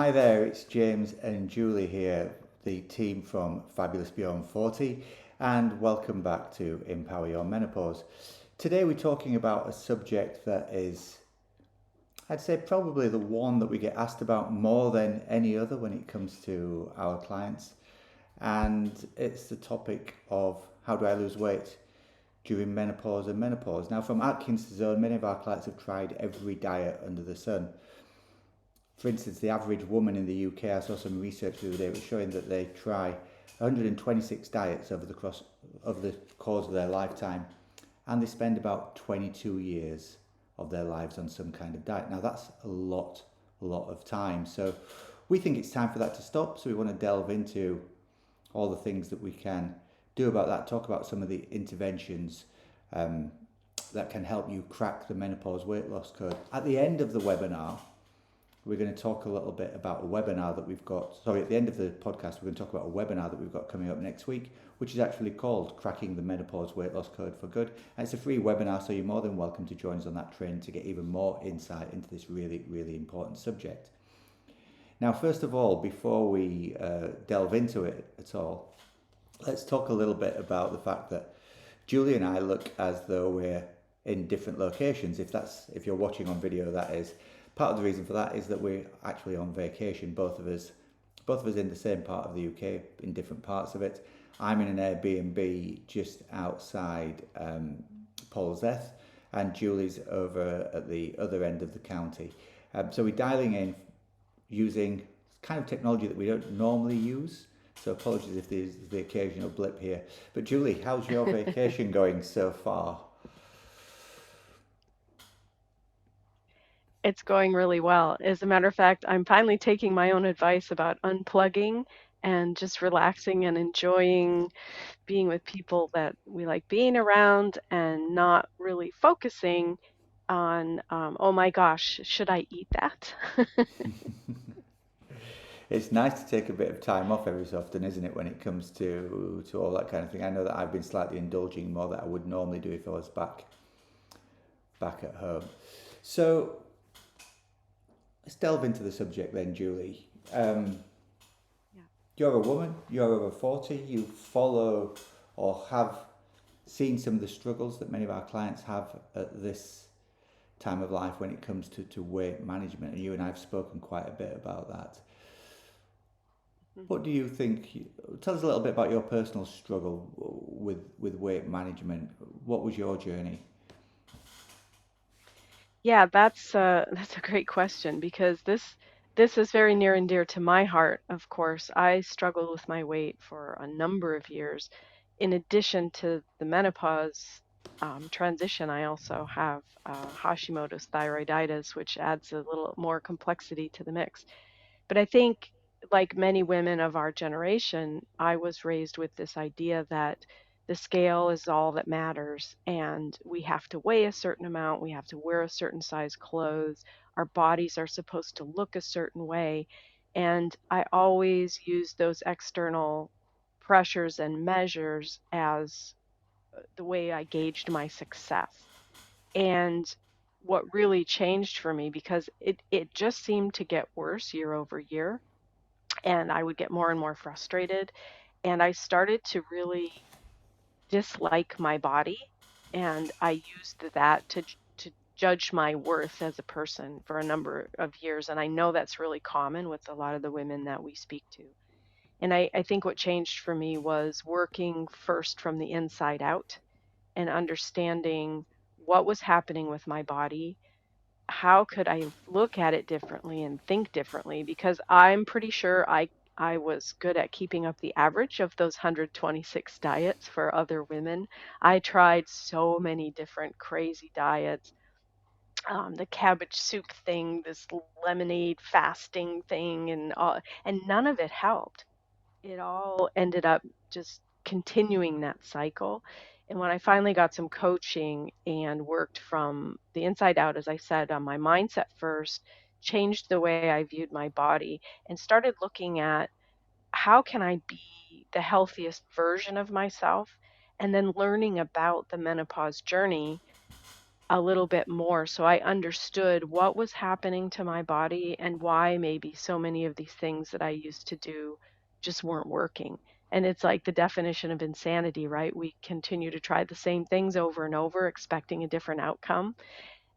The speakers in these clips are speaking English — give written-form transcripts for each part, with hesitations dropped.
Hi there, it's James and Julie here, the team from Fabulous Beyond 40, and welcome back to Empower Your Menopause. Today we're talking about a subject that is, I'd say, probably the one that we get asked about more than any other when it comes to our clients, and it's the topic of how do I lose weight during menopause and menopause. Now, from Atkins zone, many of our clients have tried every diet under the sun. For instance, the average woman in the UK, I saw some research the other day, was showing that they try 126 diets over the course of their lifetime, and they spend about 22 years of their lives on some kind of diet. Now that's a lot of time. So we think it's time for that to stop. So we want to delve into all the things that we can do about that, talk about some of the interventions that can help you crack the menopause weight loss code. At the end of the webinar, we're going to talk a little bit about a webinar that we've got. Sorry, at the end of the podcast, we're going to talk about a webinar that we've got coming up next week, which is actually called Cracking the Menopause Weight Loss Code for Good. And it's a free webinar, so you're more than welcome to join us on that train to get even more insight into this really, really important subject. Now, first of all, before we delve into it at all, let's talk a little bit about the fact that Julie and I look as though we're in different locations. If you're watching on video, that is. Part of the reason for that is that we're actually on vacation, both of us in the same part of the UK, in different parts of it. I'm in an Airbnb just outside Polzeath, and Julie's over at the other end of the county. So we're dialing in using kind of technology that we don't normally use. So apologies if there's the occasional blip here. But Julie, how's your vacation going so far? It's going really well. As a matter of fact, I'm finally taking my own advice about unplugging and just relaxing and enjoying being with people that we like being around and not really focusing on, oh my gosh, should I eat that? It's nice to take a bit of time off every so often, isn't it, when it comes to all that kind of thing. I know that I've been slightly indulging more than I would normally do if I was back at home. So let's delve into the subject then, Julie. Yeah. You're a woman, you're over 40, you follow or have seen some of the struggles that many of our clients have at this time of life when it comes to weight management, and you and I have spoken quite a bit about that. What do you think? Tell us a little bit about your personal struggle with weight management. What was your journey? Yeah, that's a great question because this is very near and dear to my heart, of course. I struggled with my weight for a number of years. In addition to the menopause transition, I also have Hashimoto's thyroiditis, which adds a little more complexity to the mix. But I think, like many women of our generation, I was raised with this idea that the scale is all that matters, and we have to weigh a certain amount, we have to wear a certain size clothes, our bodies are supposed to look a certain way. And I always use those external pressures and measures as the way I gauged my success. And what really changed for me, because it just seemed to get worse year over year, and I would get more and more frustrated. And I started to really dislike my body, and I used that to judge my worth as a person for a number of years. And I know that's really common with a lot of the women that we speak to. And I think what changed for me was working first from the inside out and understanding what was happening with my body. How could I look at it differently and think differently? Because I'm pretty sure I was good at keeping up the average of those 126 diets for other women. I tried so many different crazy diets, the cabbage soup thing, this lemonade fasting thing, and none of it helped. It all ended up just continuing that cycle. And when I finally got some coaching and worked from the inside out, as I said, on my mindset first, changed the way I viewed my body, and started looking at how can I be the healthiest version of myself, and then learning about the menopause journey, a little bit more. So I understood what was happening to my body and why maybe so many of these things that I used to do just weren't working. And it's like the definition of insanity, right? We continue to try the same things over and over, expecting a different outcome.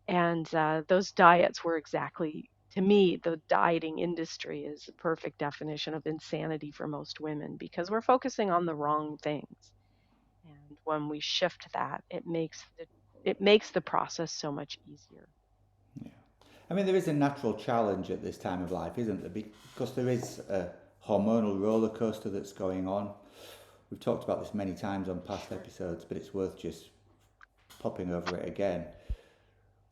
And those diets were exactly, to me, the dieting industry is a perfect definition of insanity for most women because we're focusing on the wrong things. And when we shift that, it makes the process so much easier. Yeah. I mean, there is a natural challenge at this time of life, isn't there? Because there is a hormonal roller coaster that's going on. We've talked about this many times on past Sure. episodes, but it's worth just popping over it again.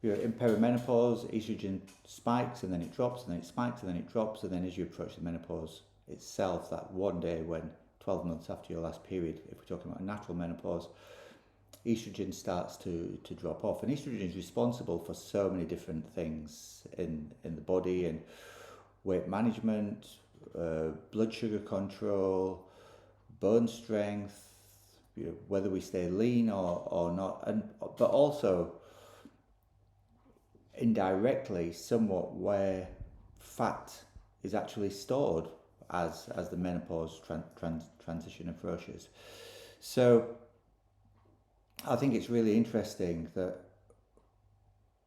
You're in perimenopause, estrogen spikes and then it drops, and then it spikes and then it drops, and then as you approach the menopause itself, that one day when 12 months after your last period, if we're talking about a natural menopause, estrogen starts to drop off. And estrogen is responsible for so many different things in the body, and weight management, blood sugar control, bone strength, whether we stay lean or not, and but also indirectly somewhat where fat is actually stored as the menopause transition approaches. So I think it's really interesting that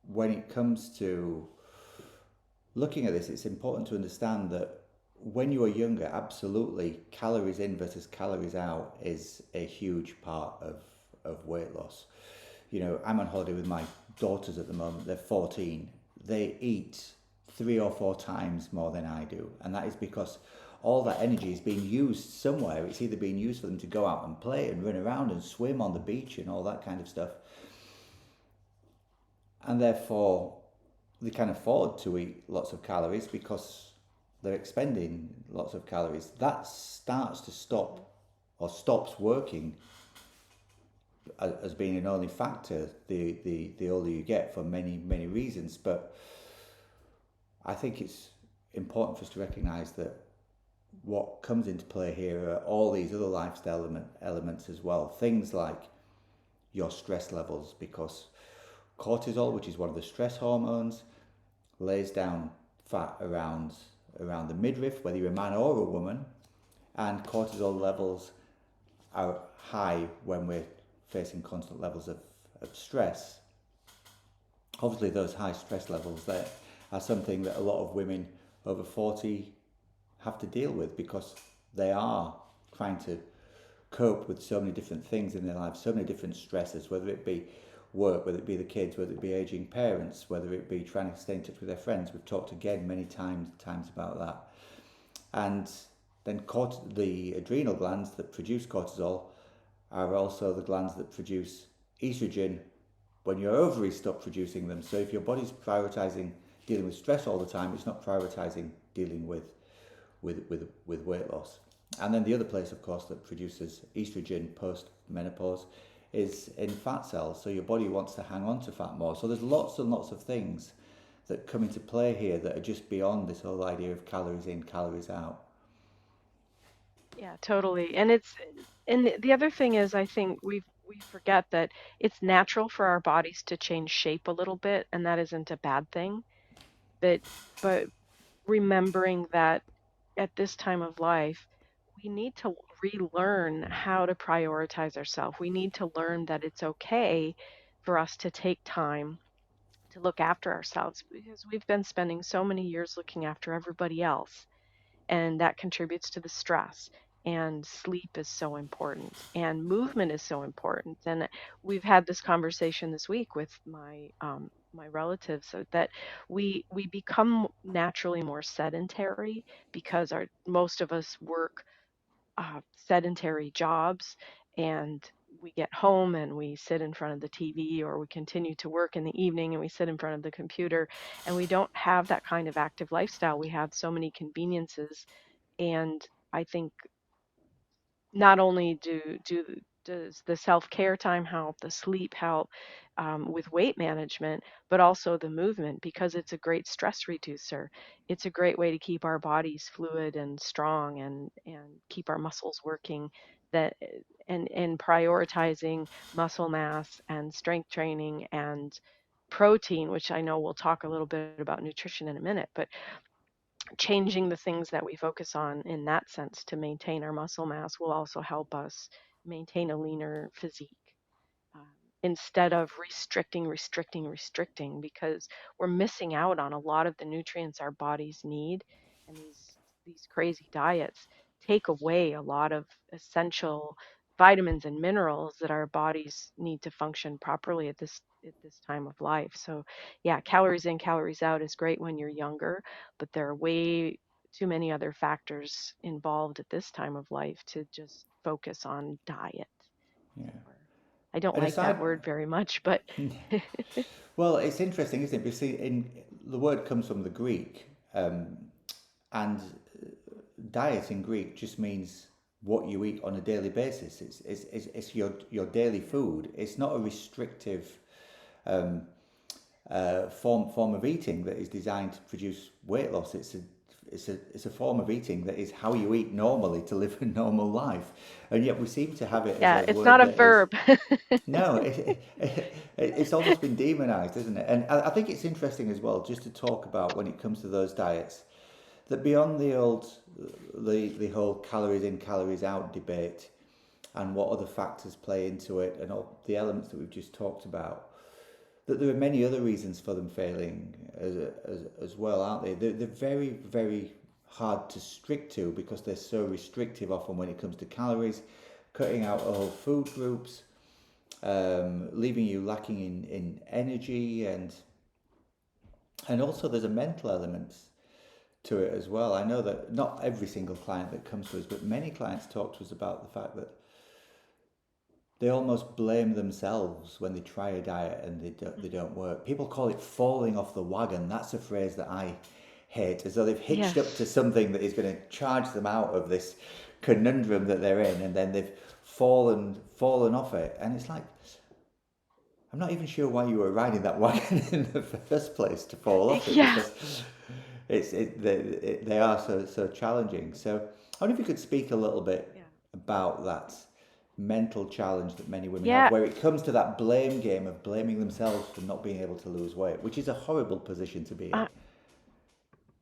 when it comes to looking at this, it's important to understand that when you are younger, absolutely, calories in versus calories out is a huge part of weight loss. I'm on holiday with my daughters at the moment. They're 14. They eat 3 or 4 times more than I do. And that is because all that energy is being used somewhere. It's either being used for them to go out and play and run around and swim on the beach and all that kind of stuff. And therefore, they can afford to eat lots of calories because they're expending lots of calories. That starts to Mhm. stop or stops working as being an only factor the older you get for many reasons. But I think it's important for us to recognise that what comes into play here are all these other lifestyle elements as well. Things like your stress levels, because cortisol, which is one of the stress hormones, lays down fat around the midriff, whether you're a man or a woman, and cortisol levels are high when we're facing constant levels of stress. Obviously, those high stress levels there are something that a lot of women over 40 have to deal with because they are trying to cope with so many different things in their lives, so many different stresses, whether it be work, whether it be the kids, whether it be aging parents, whether it be trying to stay in touch with their friends. We've talked again many times about that. And then the adrenal glands that produce cortisol are also the glands that produce estrogen when your ovaries stop producing them. So if your body's prioritizing dealing with stress all the time, it's not prioritizing dealing with weight loss. And then the other place, of course, that produces estrogen post menopause is in fat cells. So your body wants to hang on to fat more. So there's lots and lots of things that come into play here that are just beyond this whole idea of calories in, calories out. Yeah, totally. And the other thing is I think we forget that it's natural for our bodies to change shape a little bit, and that isn't a bad thing. That but remembering that at this time of life, we need to relearn how to prioritize ourselves. We need to learn that it's okay for us to take time to look after ourselves because we've been spending so many years looking after everybody else, and that contributes to the stress. And sleep is so important, and movement is so important. And we've had this conversation this week with my relatives that we become naturally more sedentary because our most of us work sedentary jobs, and we get home and we sit in front of the TV, or we continue to work in the evening and we sit in front of the computer, and we don't have that kind of active lifestyle. We have so many conveniences, and I think not only does the self-care time help, the sleep help with weight management, but also the movement because it's a great stress reducer. It's a great way to keep our bodies fluid and strong and keep our muscles working. That and prioritizing muscle mass and strength training and protein, which I know we'll talk a little bit about nutrition in a minute, but changing the things that we focus on in that sense to maintain our muscle mass will also help us maintain a leaner physique, um, instead of restricting, because we're missing out on a lot of the nutrients our bodies need, and these crazy diets take away a lot of essential vitamins and minerals that our bodies need to function properly at this time of life. So, yeah, calories in, calories out is great when you're younger, but there are way too many other factors involved at this time of life to just focus on diet. Yeah. Or I don't And like that aside, word very much, but well, it's interesting, isn't it? Because the word comes from the Greek, and diet in Greek just means what you eat on a daily basis. It's your daily food. It's not a restrictive form of eating that is designed to produce weight loss. It's a form of eating that is how you eat normally to live a normal life, and yet we seem to have it as yeah, a it's word not a that is verb. no, it's almost been demonized, isn't it? And I think it's interesting as well, just to talk about when it comes to those diets, that beyond the whole calories in, calories out debate, and what other factors play into it, and all the elements that we've just talked about, that there are many other reasons for them failing as well, aren't they? They're very, very hard to stick to because they're so restrictive often when it comes to calories, cutting out whole food groups, leaving you lacking in energy, and also there's a mental element to it as well. I know that not every single client that comes to us, but many clients talk to us about the fact that they almost blame themselves when they try a diet and they don't work. People call it falling off the wagon. That's a phrase that I hate, as though they've hitched up Yes. to something that is going to charge them out of this conundrum that they're in, and then they've fallen off it. And it's like, I'm not even sure why you were riding that wagon in the first place to fall off it, Yeah. because they are so challenging. So I wonder if you could speak a little bit Yeah. about that mental challenge that many women have, Yeah. where it comes to that blame game of blaming themselves for not being able to lose weight, which is a horrible position to be in. Uh,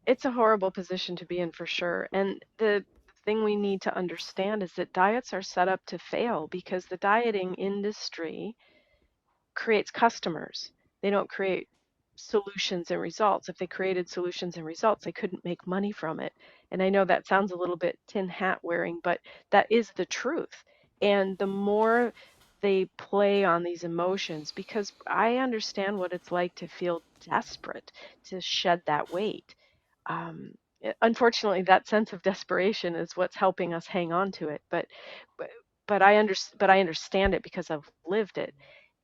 it's a horrible position to be in for sure. And the thing we need to understand is that diets are set up to fail because the dieting industry creates customers. They don't create solutions and results. If they created solutions and results, they couldn't make money from it. And I know that sounds a little bit tin hat wearing, but that is the truth. And the more they play on these emotions, because I understand what it's like to feel desperate to shed that weight. Um, Unfortunately, that sense of desperation is what's helping us hang on to it. But but I understand it because I've lived it,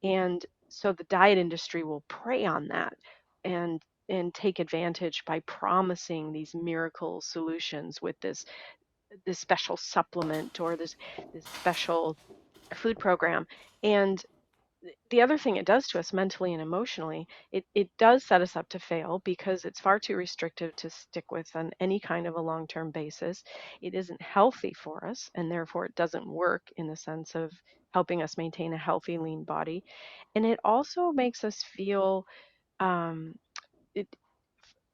and so the diet industry will prey on that and take advantage by promising these miracle solutions with this special supplement or this special food program. And the other thing it does to us mentally and emotionally, it does set us up to fail because it's far too restrictive to stick with on any kind of a long-term basis. It isn't healthy for us, and therefore it doesn't work in the sense of helping us maintain a healthy, lean body. And it also makes us feel um, it,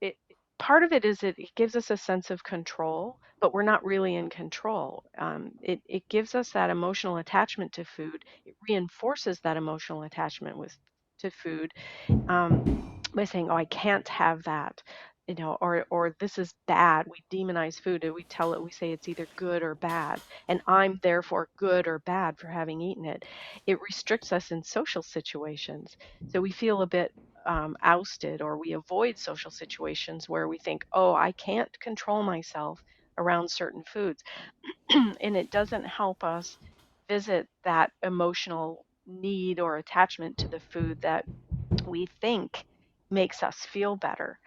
it part of it is it gives us a sense of control, but we're not really in control. It gives us that emotional attachment to food. It reinforces that emotional attachment with to food, um, by saying, "Oh, I can't have that," or "This is bad." We demonize food, and we tell it. We say it's either good or bad, and I'm therefore good or bad for having eaten it. It restricts us in social situations, so we feel a bit ousted, or we avoid social situations where we think, "Oh, I can't control myself around certain foods," and it doesn't help us visit that emotional need or attachment to the food that we think makes us feel better.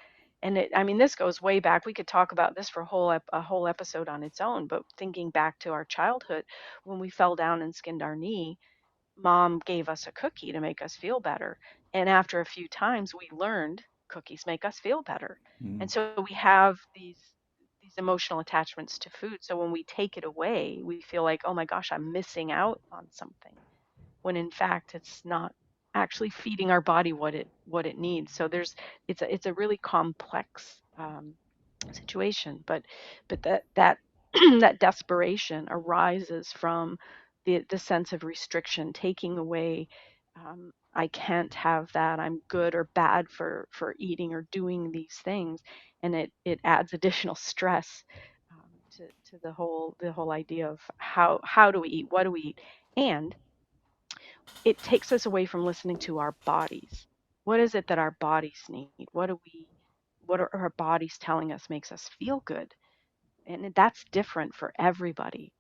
And I mean, this goes way back. We could talk about this for a whole episode on its own. But thinking back to our childhood, when we fell down and skinned our knee, mom gave us a cookie to make us feel better. And after a few times, we learned cookies make us feel better. Mm. And so we have these emotional attachments to food. So when we take it away, we feel like, oh my gosh, I'm missing out on something. When in fact, it's not actually feeding our body what it needs. So it's a really complex situation, but that that desperation arises from the sense of restriction, taking away. I can't have that. I'm good or bad for eating or doing these things, and it adds additional stress to the whole idea of how do we eat, what do we eat, and it takes us away from listening to our bodies. What is it that our bodies need? What are our bodies telling us makes us feel good? And that's different for everybody.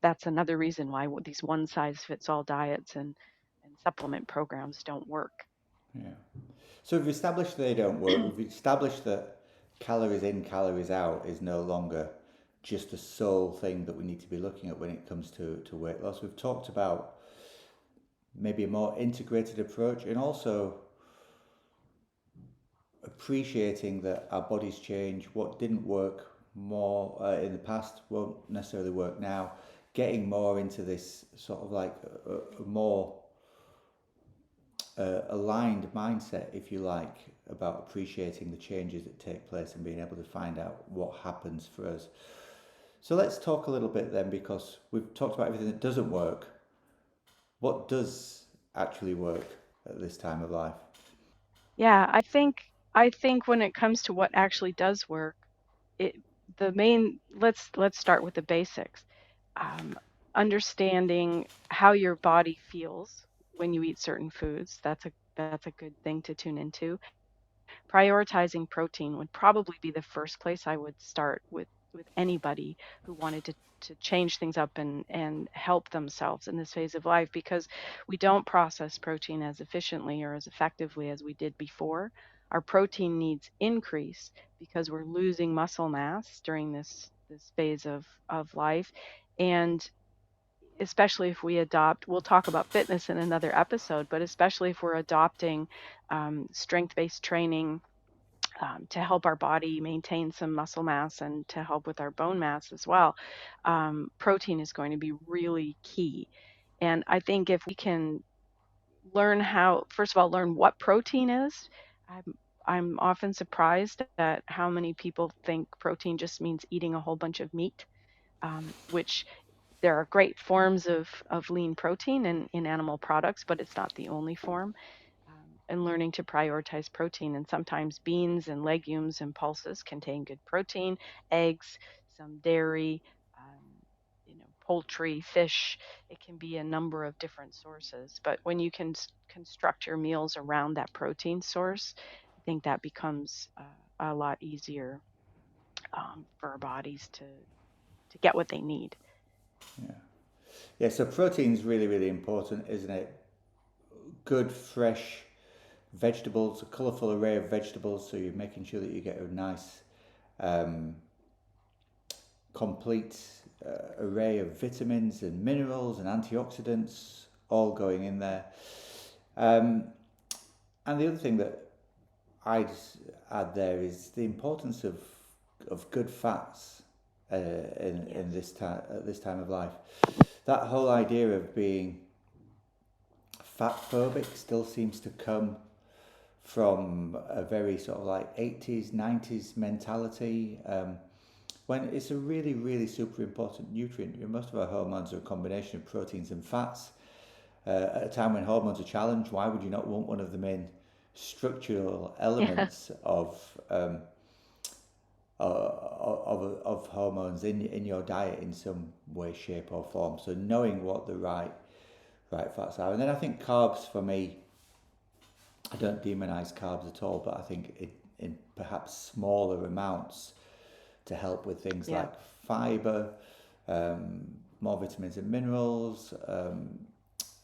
That's another reason why these one size fits all diets and supplement programs don't work. Yeah. So we've established they don't work. We've established that calories in, calories out is no longer just the sole thing that we need to be looking at when it comes to weight loss. We've talked about maybe a more integrated approach and also appreciating that our bodies change. What didn't work more in the past won't necessarily work now. Getting more into this sort of like a more aligned mindset, if you like, about appreciating the changes that take place and being able to find out what happens for us. So let's talk a little bit then, because we've talked about everything that doesn't work. What does actually work at this time of life? Yeah, I think when it comes to what actually does work, it the main let's start with the basics. Um, Understanding how your body feels when you eat certain foods. That's a good thing to tune into. Prioritizing protein would probably be the first place I would start with anybody who wanted to change things up and help themselves in this phase of life, because we don't process protein as efficiently or as effectively as we did before. Our protein needs increase because we're losing muscle mass during this phase of life. And especially if we adopt, we'll talk about fitness in another episode, but especially if we're adopting strength based training to help our body maintain some muscle mass and to help with our bone mass as well, protein is going to be really key. And I think if we can learn how, first of all, learn what protein is, I'm, I'm often surprised at how many people think protein just means eating a whole bunch of meat, which there are great forms of lean protein in animal products, but it's not the only form. And learning to prioritize protein. And sometimes beans and legumes and pulses contain good protein, eggs, some dairy, poultry, fish. It can be a number of different sources. But when you can construct your meals around that protein source, I think that becomes a lot easier for our bodies to get what they need. Yeah. Yeah, so protein's really, really important, isn't it? Good, fresh vegetables, a colourful array of vegetables, so you're making sure that you get a nice, um, complete array of vitamins and minerals and antioxidants all going in there. Um, and the other thing that I'd add there is the importance of good fats in Yes. this time at this time of life. That whole idea of being fat phobic still seems to come from a very sort of like 80s, 90s mentality. When it's a really, really super important nutrient. Most of our hormones are a combination of proteins and fats. At a time when hormones are challenged, why would you not want one of the main structural Yeah. elements of hormones in your diet in some way, shape, or form? So knowing what the right fats are, and then I think carbs for me, I don't demonize carbs at all, but I think in perhaps smaller amounts to help with things Yeah. like fiber, more vitamins and minerals,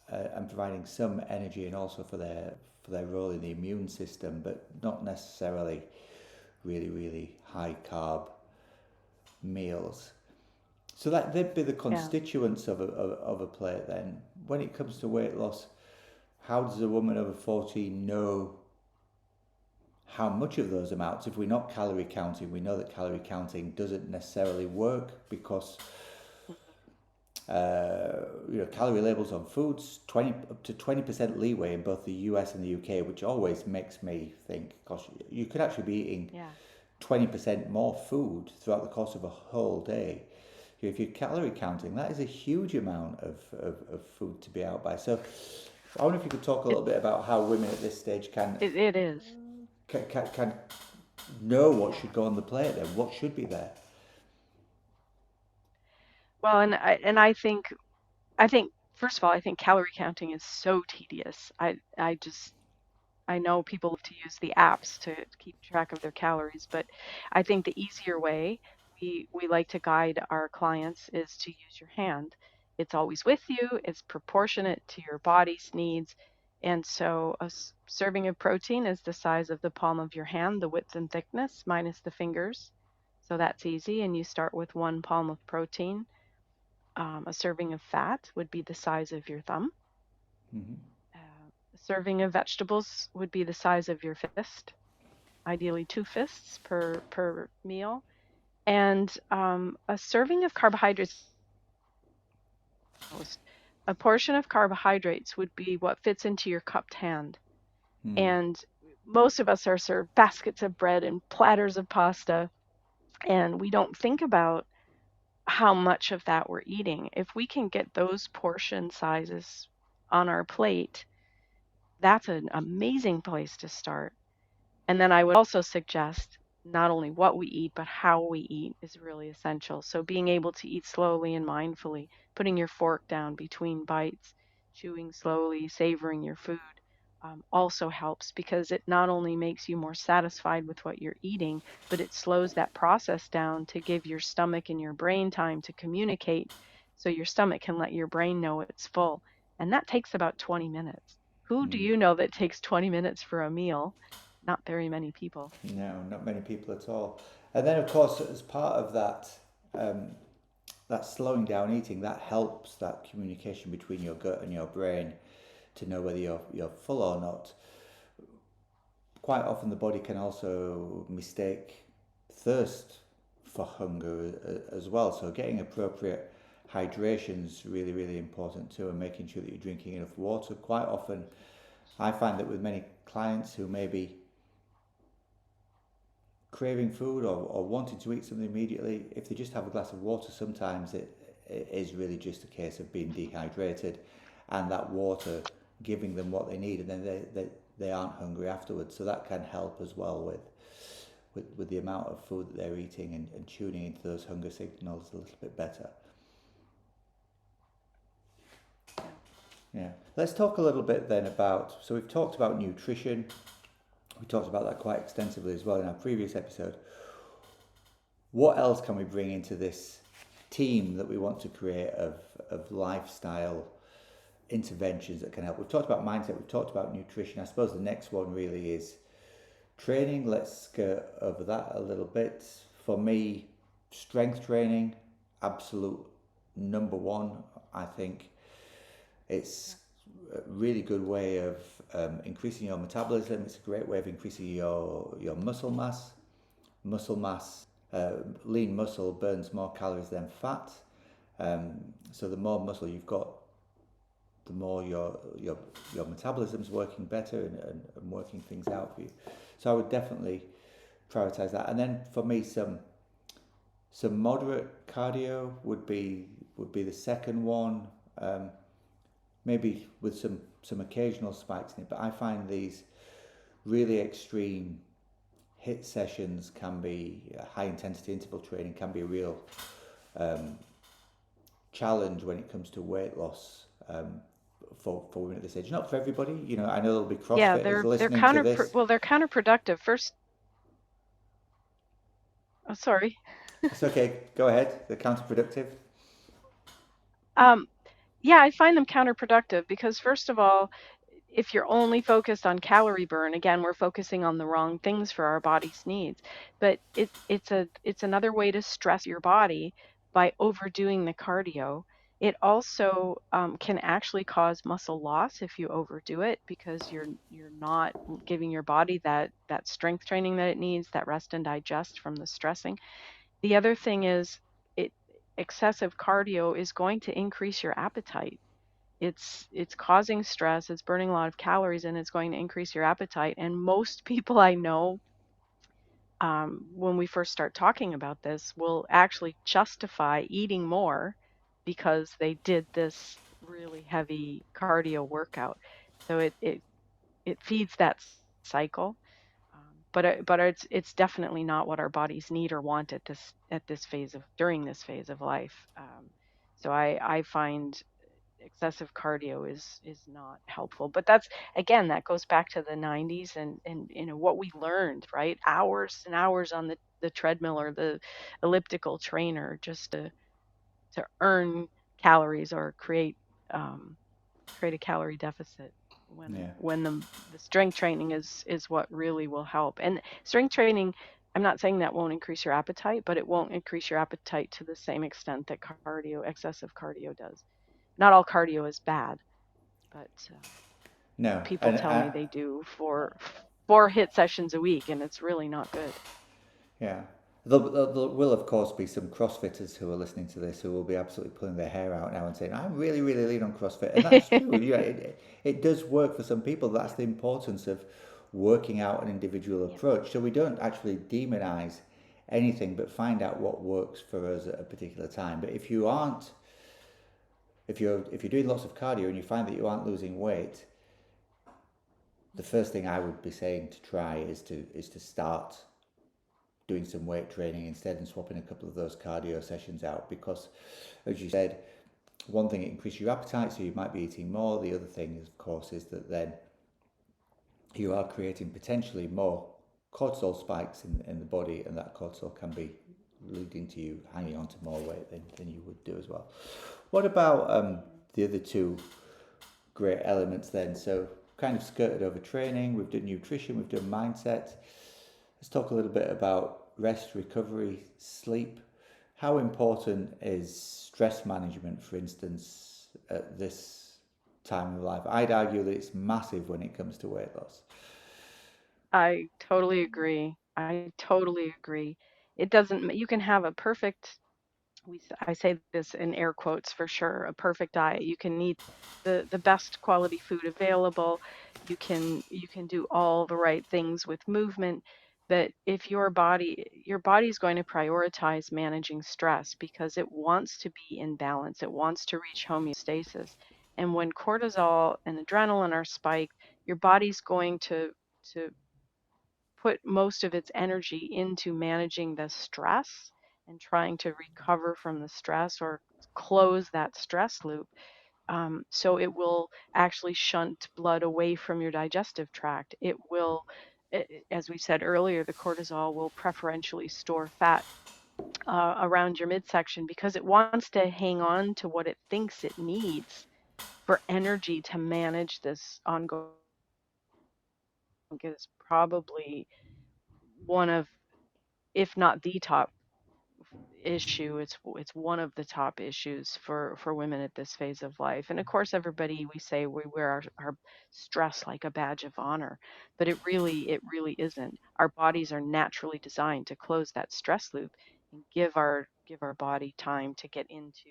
and providing some energy, and also for their role in the immune system, but not necessarily really, really high carb meals. So that they'd be the Yeah. constituents of a plate then. When it comes to weight loss, how does a woman over 40 know how much of those amounts? If we're not calorie counting, we know that calorie counting doesn't necessarily work because calorie labels on foods, 20 up to 20% leeway in both the US and the UK, which always makes me think, gosh, you could actually be eating Yeah. 20% 20% more food throughout the course of a whole day. If you're calorie counting, that is a huge amount of food to be out by. So I wonder if you could talk a It little bit about how women at this stage it is. can know what Yeah. should go on the plate and what should be there. Well, and I think first of all, I think calorie counting is so tedious. I know people love to use the apps to keep track of their calories, but I think the easier way we like to guide our clients is to use your hand. It's always with you, it's proportionate to your body's needs. And so serving of protein is the size of the palm of your hand, the width and thickness minus the fingers. So that's easy. And you start with one palm of protein. A serving of fat would be the size of your thumb. Hmm. A serving of vegetables would be the size of your fist, ideally two fists per meal. And a serving of carbohydrates, a portion of carbohydrates would be what fits into your cupped hand. Hmm. And most of us are served baskets of bread and platters of pasta, and we don't think about how much of that we're eating. If we can get those portion sizes on our plate, that's an amazing place to start. And then I would also suggest not only what we eat, but how we eat is really essential. So being able to eat slowly and mindfully, putting your fork down between bites, chewing slowly, savoring your food, also helps because it not only makes you more satisfied with what you're eating, but it slows that process down to give your stomach and your brain time to communicate so your stomach can let your brain know it's full. And that takes about 20 minutes. Who do Hmm. you know that takes 20 minutes for a meal? Not very many people. No, not many people at all. And then, of course, as part of that, um, that slowing down eating, that helps that communication between your gut and your brain to know whether you're full or not. Quite often, the body can also mistake thirst for hunger as well. So, getting appropriate hydration is really, really important too, and making sure that you're drinking enough water. Quite often, I find that with many clients who may be craving food or wanting to eat something immediately, if they just have a glass of water, sometimes it is really just a case of being dehydrated and that water giving them what they need, and then they aren't hungry afterwards. So that can help as well with the amount of food that they're eating and tuning into those hunger signals a little bit better. Yeah. Yeah. Let's talk a little bit then about, so we've talked about nutrition. We talked about that quite extensively as well in our previous episode. What else can we bring into this team that we want to create of lifestyle interventions that can help? We've talked about mindset, we've talked about nutrition. I suppose the next one really is training. Let's go over that a little bit. For me, strength training, absolute number one. I think it's a really good way of increasing your metabolism. It's a great way of increasing your muscle mass. Muscle mass, lean muscle burns more calories than fat. So the more muscle you've got, the more your metabolism's working better and working things out for you. So I would definitely prioritize that. And then for me, some moderate cardio would be the second one. Maybe with some occasional spikes in it. But I find these really extreme hit sessions can be high intensity interval training can be a real um, challenge when it comes to weight loss for women at this age. Not for everybody, I know there'll be Yeah, CrossFitters listening to this. they're counterproductive. First, oh, sorry. It's okay, go ahead. They're counterproductive. Um, yeah, I find them counterproductive because first of all, if you're only focused on calorie burn, again, we're focusing on the wrong things for our body's needs. But it's another way to stress your body by overdoing the cardio. It also can actually cause muscle loss if you overdo it because you're not giving your body that strength training that it needs, that rest and digest from the stressing. The other thing is it. excessive cardio is going to increase your appetite. It's causing stress, it's burning a lot of calories, and it's going to increase your appetite. And most people I know, when we first start talking about this, will actually justify eating more because they did this really heavy cardio workout. So it feeds that cycle. But it's definitely not what our bodies need or want at this phase of during this phase of life. So I find excessive cardio is not helpful. But that's, again, that goes back to the 90s and what we learned, right? Hours and hours on the treadmill or the elliptical trainer just to earn calories or um, create a calorie deficit Yeah. when the strength training is what really will help. And strength training, I'm not saying that won't increase your appetite, but it won't increase your appetite to the same extent that excessive cardio does. Not all cardio is bad, but No, people and tell me they do four hit sessions a week, and it's really not good. yeah. There will, of course, be some CrossFitters who are listening to this who will be absolutely pulling their hair out now and saying, I'm really, really lean on CrossFit. And that's true. Yeah, it does work for some people. That's the importance of working out an individual Yeah. approach. So we don't actually demonize anything, but find out what works for us at a particular time. But if you aren't, if you're doing lots of cardio and you find that you aren't losing weight, the first thing I would be saying to try is to start doing some weight training instead and swapping a couple of those cardio sessions out because, as you said, one thing, it increases your appetite, so you might be eating more. The other thing, of course, is that then you are creating potentially more cortisol spikes in the body, and that cortisol can be leading to you hanging on to more weight than you would do as well. What about the other two great elements then? So, kind of skirted over training, we've done nutrition, we've done mindset. Let's talk a little bit about rest, recovery, sleep. How important is stress management, for instance, at this time of life? I'd argue that it's massive when it comes to weight loss. I totally agree. I totally agree. It doesn't, you can have a perfect, I say this in air quotes for sure, a perfect diet. You can eat the best quality food available. You can do all the right things with movement, but if your body's going to prioritize managing stress because it wants to be in balance. It wants to reach homeostasis. And when cortisol and adrenaline are spiked, your body's going to put most of its energy into managing the stress and trying to recover from the stress or close that stress loop. So it will actually shunt blood away from your digestive tract. It will, as we said earlier, the cortisol will preferentially store fat around your midsection because it wants to hang on to what it thinks it needs for energy to manage this ongoing. Is probably one of, if not the top issue. It's one of the top issues for women at this phase of life. And of course, everybody, we say we wear our stress like a badge of honor, but it really isn't. Our bodies are naturally designed to close that stress loop and give our body time to get into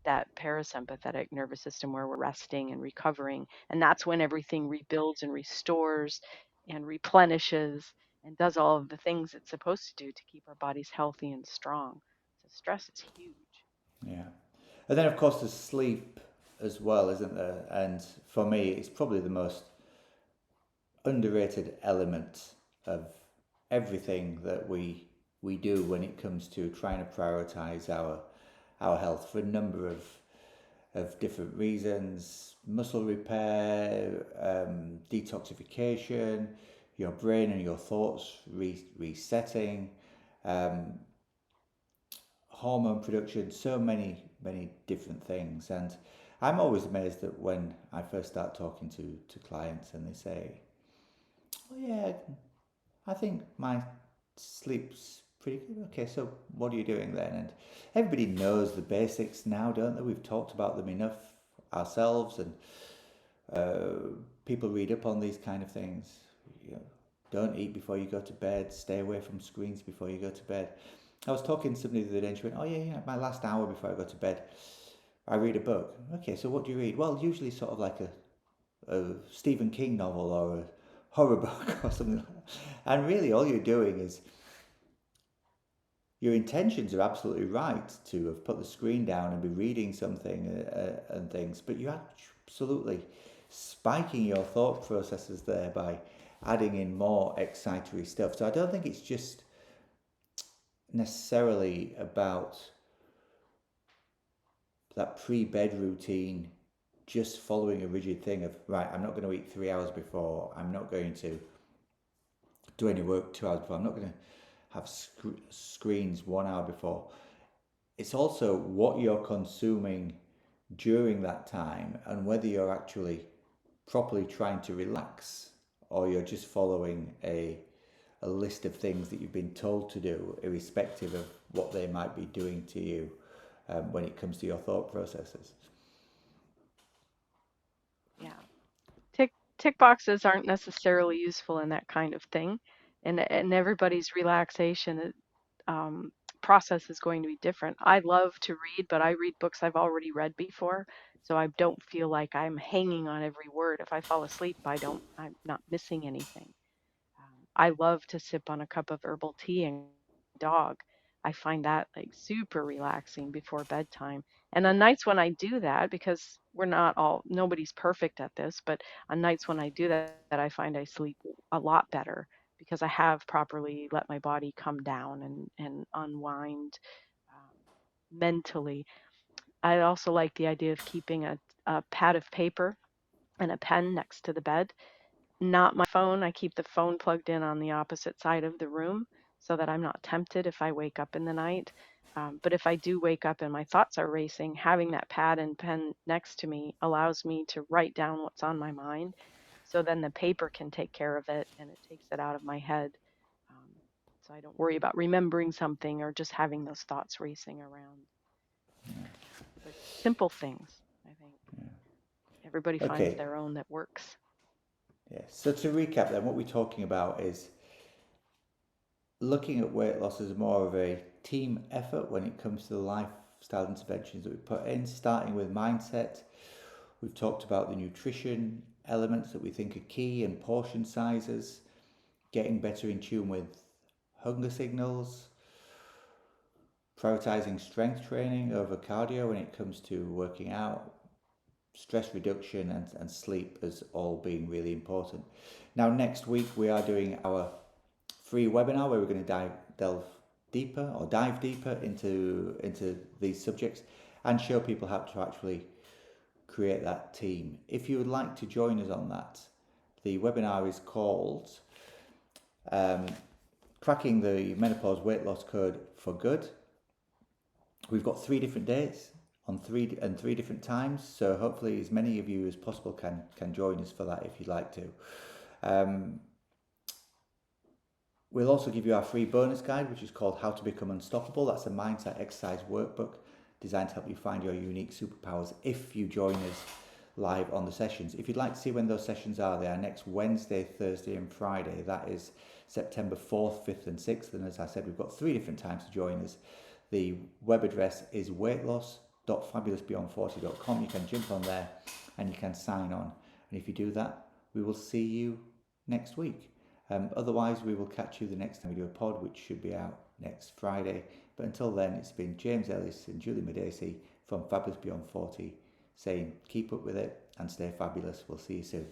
that parasympathetic nervous system where we're resting and recovering. And that's when everything rebuilds and restores and replenishes and does all of the things it's supposed to do to keep our bodies healthy and strong. So stress is huge. Yeah. And then, of course, there's sleep as well, isn't there? And for me, it's probably the most underrated element of everything that we do when it comes to trying to prioritize our health for a number of different reasons: muscle repair, detoxification, your brain and your thoughts resetting, um, hormone production, so many different things. And I'm always amazed that when I first start talking to clients and they say, oh yeah, I think my sleep's pretty good. Okay, so what are you doing then? And everybody knows the basics now, don't they? We've talked about them enough ourselves, and people read up on these kind of things. You know, don't eat before you go to bed. Stay away from screens before you go to bed. I was talking to somebody the other day and she went, oh yeah, my last hour before I go to bed, I read a book. Okay, so what do you read? Well, usually sort of like a Stephen King novel or a horror book or something like that. And really all you're doing is, your intentions are absolutely right to have put the screen down and be reading something and things, but you're absolutely spiking your thought processes there by adding in more excitatory stuff. So I don't think it's just necessarily about that pre-bed routine, just following a rigid thing of, right, I'm not going to eat 3 hours before, I'm not going to do any work 2 hours before, I'm not going to have screens 1 hour before. It's also what you're consuming during that time and whether you're actually properly trying to relax or you're just following a list of things that you've been told to do, irrespective of what they might be doing to you when it comes to your thought processes. Yeah. Tick boxes aren't necessarily useful in that kind of thing, and everybody's relaxation um, process is going to be different. I love to read, but I read books I've already read before, so I don't feel like I'm hanging on every word. If I fall asleep, I'm not missing anything. I love to sip on a cup of herbal tea and dog. I find that like super relaxing before bedtime. And on nights when I do that, because nobody's perfect at this, but on nights when I do that, I find I sleep a lot better because I have properly let my body come down and unwind um, mentally. I also like the idea of keeping a pad of paper and a pen next to the bed, not my phone. I keep the phone plugged in on the opposite side of the room so that I'm not tempted if I wake up in the night. But if I do wake up and my thoughts are racing, having that pad and pen next to me allows me to write down what's on my mind. So then the paper can take care of it and it takes it out of my head. Um, so I don't worry about remembering something or just having those thoughts racing around. But simple things, I think. Everybody finds Okay, their own that works. yeah. So to recap then, what we're talking about is looking at weight loss as more of a team effort when it comes to the lifestyle interventions that we put in, starting with mindset. We've talked about the nutrition elements that we think are key and portion sizes, getting better in tune with hunger signals, prioritizing strength training over cardio when it comes to working out, stress reduction and sleep as all being really important. Now, next week we are doing our free webinar where we're going to dive deeper into these subjects and show people how to actually create that team. If you would like to join us on that, the webinar is called um, Cracking the Menopause Weight Loss Code for Good. We've got 3 different dates on three different times, so hopefully as many of you as possible can join us for that if you'd like to. We'll also give you our free bonus guide, which is called How to Become Unstoppable. That's a mindset exercise workbook designed to help you find your unique superpowers if you join us live on the sessions. If you'd like to see when those sessions are, they are next Wednesday, Thursday and Friday. That is September 4th, 5th and 6th. And as I said, we've got 3 different times to join us. The web address is weightloss.fabulousbeyond40.com. You can jump on there and you can sign on. And if you do that, we will see you next week. Otherwise, we will catch you the next time we do a pod, which should be out next Friday. But until then, it's been James Ellis and Juli Madacey from Fabulous Beyond 40 saying keep up with it and stay fabulous. We'll see you soon.